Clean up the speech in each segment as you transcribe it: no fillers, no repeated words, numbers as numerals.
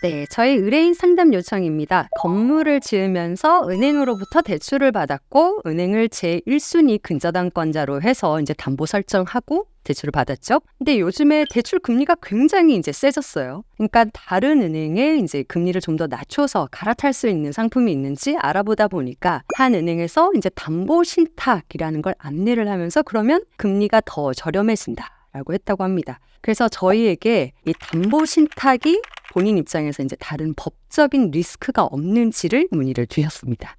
네, 저희 의뢰인 상담 요청입니다. 건물을 지으면서 은행으로부터 대출을 받았고 은행을 제1순위 근저당권자로 해서 이제 담보 설정하고 대출을 받았죠. 근데 요즘에 대출 금리가 굉장히 이제 세졌어요. 그러니까 다른 은행에 이제 금리를 좀 더 낮춰서 갈아탈 수 있는 상품이 있는지 알아보다 보니까 한 은행에서 이제 담보 신탁이라는 걸 안내를 하면서 그러면 금리가 더 저렴해진다라고 했다고 합니다. 그래서 저희에게 이 담보 신탁이 본인 입장에서 이제 다른 법적인 리스크가 없는지를 문의를 주셨습니다.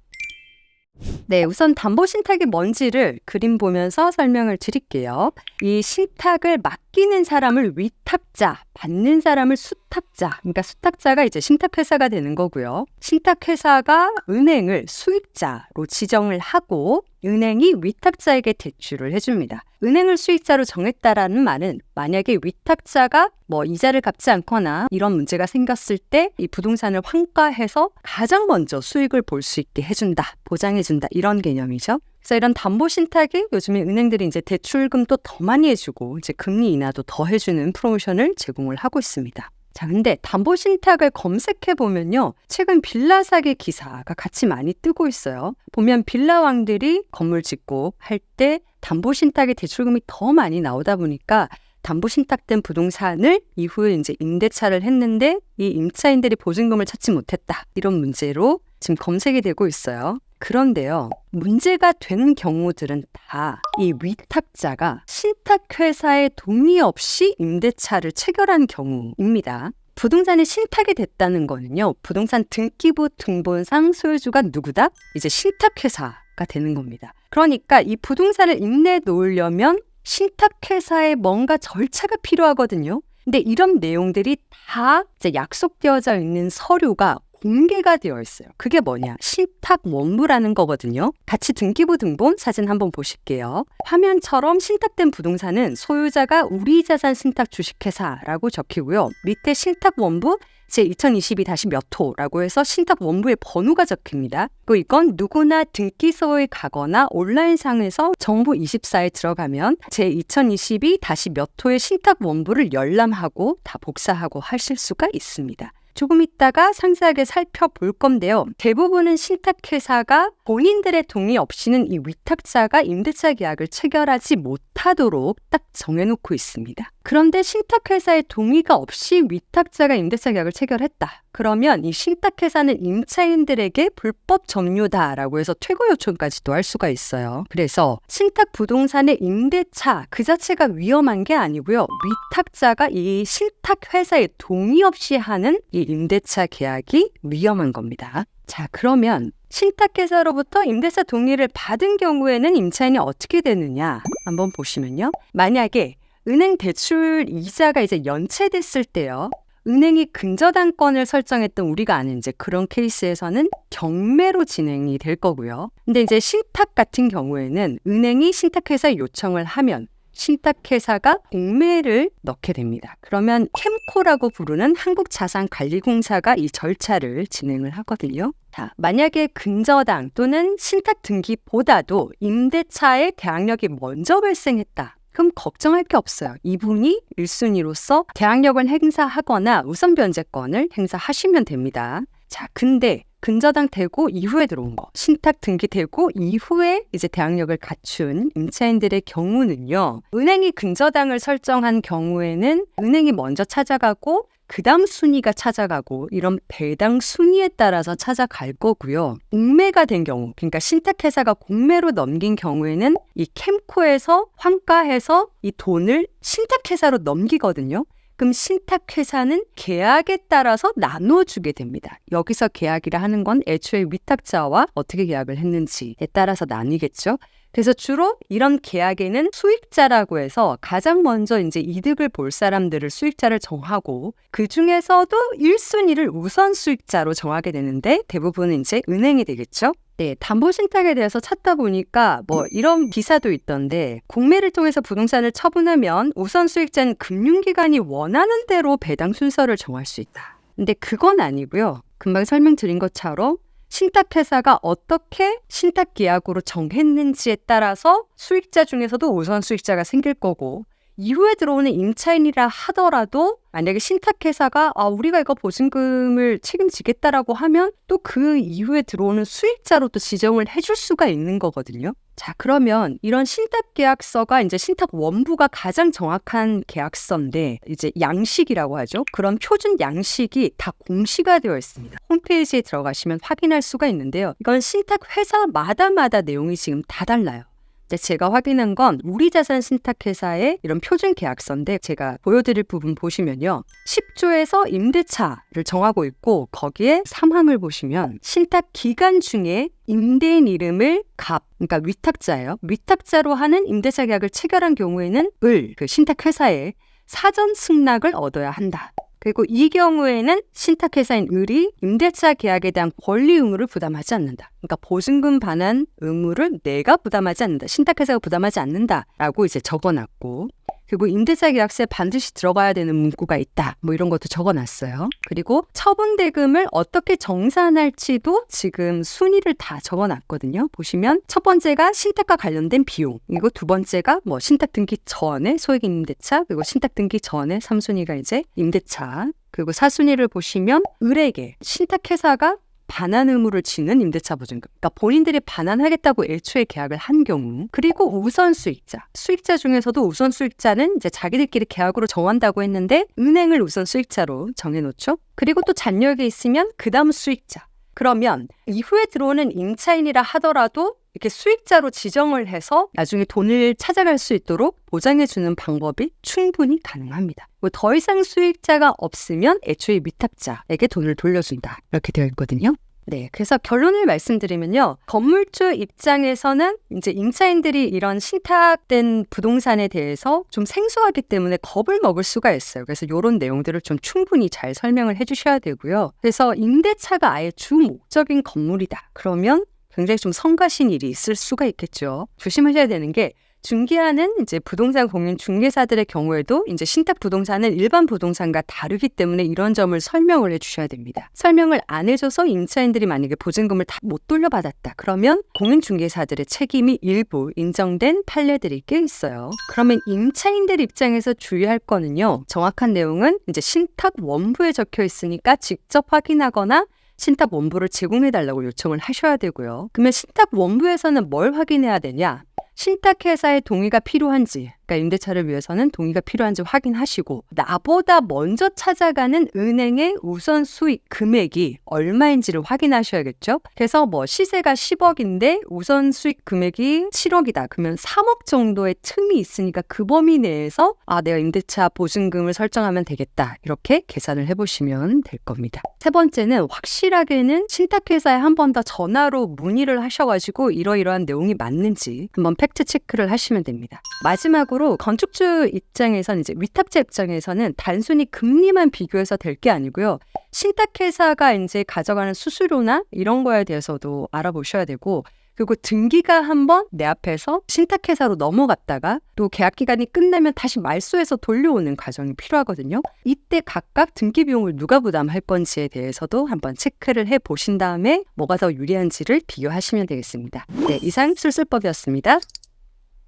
네, 우선 담보 신탁이 뭔지를 그림 보면서 설명을 드릴게요. 이 신탁을 맡기는 사람을 위탁자, 받는 사람을 수탁자, 그러니까 수탁자가 이제 신탁회사가 되는 거고요. 신탁회사가 은행을 수익자로 지정을 하고 은행이 위탁자에게 대출을 해줍니다. 은행을 수익자로 정했다라는 말은 만약에 위탁자가 이자를 갚지 않거나 이런 문제가 생겼을 때 이 부동산을 환가해서 가장 먼저 수익을 볼 수 있게 해준다, 보장해준다 이런 개념이죠. 그래서 이런 담보 신탁이 요즘에 은행들이 이제 대출금도 더 많이 해주고 이제 금리 인하도 더 해주는 프로모션을 제공을 하고 있습니다. 자, 근데 담보 신탁을 검색해 보면요, 최근 빌라 사기 기사가 같이 많이 뜨고 있어요. 보면 빌라왕들이 건물 짓고 할 때 담보 신탁의 대출금이 더 많이 나오다 보니까 담보 신탁된 부동산을 이후에 이제 임대차를 했는데 이 임차인들이 보증금을 찾지 못했다, 이런 문제로 지금 검색이 되고 있어요. 그런데요, 문제가 되는 경우들은 다 이 위탁자가 신탁회사의 동의 없이 임대차를 체결한 경우입니다. 부동산이 신탁이 됐다는 거는요, 부동산 등기부 등본상 소유주가 누구다? 이제 신탁회사가 되는 겁니다. 그러니까 이 부동산을 임내 놓으려면 신탁회사에 뭔가 절차가 필요하거든요. 근데 이런 내용들이 다 이제 약속되어져 있는 서류가 공개가 되어 있어요. 그게 뭐냐? 신탁 원부라는 거거든요. 같이 등기부 등본 사진 한번 보실게요. 화면처럼 신탁된 부동산은 소유자가 우리자산 신탁 주식회사라고 적히고요. 밑에 신탁 원부 제2022-몇 호라고 해서 신탁 원부의 번호가 적힙니다. 또 이건 누구나 등기소에 가거나 온라인상에서 정부24에 들어가면 제2022-몇 호의 신탁 원부를 열람하고 다 복사하고 하실 수가 있습니다. 조금 있다가 상세하게 살펴볼 건데요. 대부분은 신탁회사가 본인들의 동의 없이는 이 위탁자가 임대차 계약을 체결하지 못하도록 딱 정해놓고 있습니다. 그런데 신탁회사의 동의가 없이 위탁자가 임대차 계약을 체결했다. 그러면 이 신탁회사는 임차인들에게 불법 점유다라고 해서 퇴거 요청까지도 할 수가 있어요. 그래서 신탁 부동산의 임대차 그 자체가 위험한 게 아니고요. 위탁자가 이 신탁회사의 동의 없이 하는 이 임대차 계약이 위험한 겁니다. 자, 그러면 신탁회사로부터 임대차 동의를 받은 경우에는 임차인이 어떻게 되느냐 한번 보시면요. 만약에 은행 대출 이자가 이제 연체됐을 때요, 은행이 근저당권을 설정했던 우리가 아는 이제 그런 케이스에서는 경매로 진행이 될 거고요. 근데 이제 신탁 같은 경우에는 은행이 신탁회사에 요청을 하면 신탁회사가 공매를 넣게 됩니다. 그러면 캠코라고 부르는 한국자산관리공사가 이 절차를 진행을 하거든요. 자, 만약에 근저당 또는 신탁 등기보다도 임대차의 대항력이 먼저 발생했다. 그럼 걱정할 게 없어요. 이분이 1순위로서 대항력을 행사하거나 우선 변제권을 행사하시면 됩니다. 자, 근데 근저당 되고 이후에 들어온 거, 신탁 등기되고 이후에 이제 대항력을 갖춘 임차인들의 경우는요, 은행이 근저당을 설정한 경우에는 은행이 먼저 찾아가고 그 다음 순위가 찾아가고 이런 배당 순위에 따라서 찾아갈 거고요. 공매가 된 경우, 그러니까 신탁회사가 공매로 넘긴 경우에는 이 캠코에서 환가해서 이 돈을 신탁회사로 넘기거든요. 그럼 신탁회사는 계약에 따라서 나눠주게 됩니다. 여기서 계약이라 하는 건 애초에 위탁자와 어떻게 계약을 했는지에 따라서 나뉘겠죠. 그래서 주로 이런 계약에는 수익자라고 해서 가장 먼저 이제 이득을 볼 사람들을 수익자를 정하고 그 중에서도 1순위를 우선 수익자로 정하게 되는데 대부분은 이제 은행이 되겠죠. 네, 담보신탁에 대해서 찾다 보니까 이런 기사도 있던데 공매를 통해서 부동산을 처분하면 우선 수익자는 금융기관이 원하는 대로 배당 순서를 정할 수 있다. 근데 그건 아니고요. 금방 설명드린 것처럼 신탁회사가 어떻게 신탁계약으로 정했는지에 따라서 수익자 중에서도 우선 수익자가 생길 거고 이후에 들어오는 임차인이라 하더라도 만약에 신탁회사가 우리가 이거 보증금을 책임지겠다라고 하면 또 그 이후에 들어오는 수익자로 또 지정을 해줄 수가 있는 거거든요. 자, 그러면 이런 신탁계약서가 이제 신탁 원부가 가장 정확한 계약서인데 이제 양식이라고 하죠. 그런 표준 양식이 다 공시가 되어 있습니다. 홈페이지에 들어가시면 확인할 수가 있는데요. 이건 신탁회사마다 내용이 지금 다 달라요. 제가 확인한 건 우리자산 신탁회사의 이런 표준 계약서인데 제가 보여드릴 부분 보시면요. 10조에서 임대차를 정하고 있고 거기에 3항을 보시면 신탁 기간 중에 임대인 이름을 그러니까 위탁자예요. 위탁자로 하는 임대차 계약을 체결한 경우에는 그 신탁회사에 사전 승낙을 얻어야 한다. 그리고 이 경우에는 신탁회사인 을이 임대차 계약에 대한 권리 의무를 부담하지 않는다. 그러니까 보증금 반환 의무를 내가 부담하지 않는다. 신탁회사가 부담하지 않는다라고 이제 적어놨고, 그리고 임대차 계약서에 반드시 들어가야 되는 문구가 있다. 뭐 이런 것도 적어놨어요. 그리고 처분대금을 어떻게 정산할지도 지금 순위를 다 적어놨거든요. 보시면 첫 번째가 신탁과 관련된 비용, 그리고 두 번째가 뭐 신탁 등기 전에 소액 임대차, 그리고 신탁 등기 전에 3순위가 이제 임대차, 그리고 4순위를 보시면 을에게 신탁회사가 반환 의무를 지는 임대차 보증금. 그러니까 본인들이 반환하겠다고 애초에 계약을 한 경우. 그리고 우선 수익자. 수익자 중에서도 우선 수익자는 이제 자기들끼리 계약으로 정한다고 했는데 은행을 우선 수익자로 정해놓죠. 그리고 또 잔여액이 있으면 그 다음 수익자. 그러면 이후에 들어오는 임차인이라 하더라도 이렇게 수익자로 지정을 해서 나중에 돈을 찾아갈 수 있도록 보장해주는 방법이 충분히 가능합니다. 더 이상 수익자가 없으면 애초에 위탁자에게 돈을 돌려준다. 이렇게 되어 있거든요. 네, 그래서 결론을 말씀드리면요. 건물주 입장에서는 이제 임차인들이 이런 신탁된 부동산에 대해서 좀 생소하기 때문에 겁을 먹을 수가 있어요. 그래서 이런 내용들을 좀 충분히 잘 설명을 해주셔야 되고요. 그래서 임대차가 아예 주 목적인 건물이다. 그러면 굉장히 좀 성가신 일이 있을 수가 있겠죠. 조심하셔야 되는 게 중개하는 이제 부동산 공인 중개사들의 경우에도 이제 신탁 부동산은 일반 부동산과 다르기 때문에 이런 점을 설명을 해주셔야 됩니다. 설명을 안 해줘서 임차인들이 만약에 보증금을 다 못 돌려받았다. 그러면 공인 중개사들의 책임이 일부 인정된 판례들이 꽤 있어요. 그러면 임차인들 입장에서 주의할 거는요. 정확한 내용은 이제 신탁 원부에 적혀 있으니까 직접 확인하거나 신탁 원부를 제공해달라고 요청을 하셔야 되고요. 그러면 신탁 원부에서는 뭘 확인해야 되냐? 신탁회사의 동의가 필요한지, 그러니까 임대차를 위해서는 동의가 필요한지 확인하시고 나보다 먼저 찾아가는 은행의 우선 수익 금액이 얼마인지를 확인하셔야겠죠. 그래서 뭐 시세가 10억인데 우선 수익 금액이 7억이다. 그러면 3억 정도의 틈이 있으니까 그 범위 내에서 내가 임대차 보증금을 설정하면 되겠다. 이렇게 계산을 해보시면 될 겁니다. 세 번째는 확실하게는 신탁회사에 한 번 더 전화로 문의를 하셔가지고 이러이러한 내용이 맞는지 한번 팩트 체크를 하시면 됩니다. 마지막으로 건축주 입장에서는 이제 위탁자 입장에서는 단순히 금리만 비교해서 될 게 아니고요. 신탁회사가 이제 가져가는 수수료나 이런 거에 대해서도 알아보셔야 되고, 그리고 등기가 한번 내 앞에서 신탁회사로 넘어갔다가 또 계약기간이 끝나면 다시 말소해서 돌려오는 과정이 필요하거든요. 이때 각각 등기 비용을 누가 부담할 건지에 대해서도 한번 체크를 해보신 다음에 뭐가 더 유리한지를 비교하시면 되겠습니다. 네, 이상 술술법이었습니다.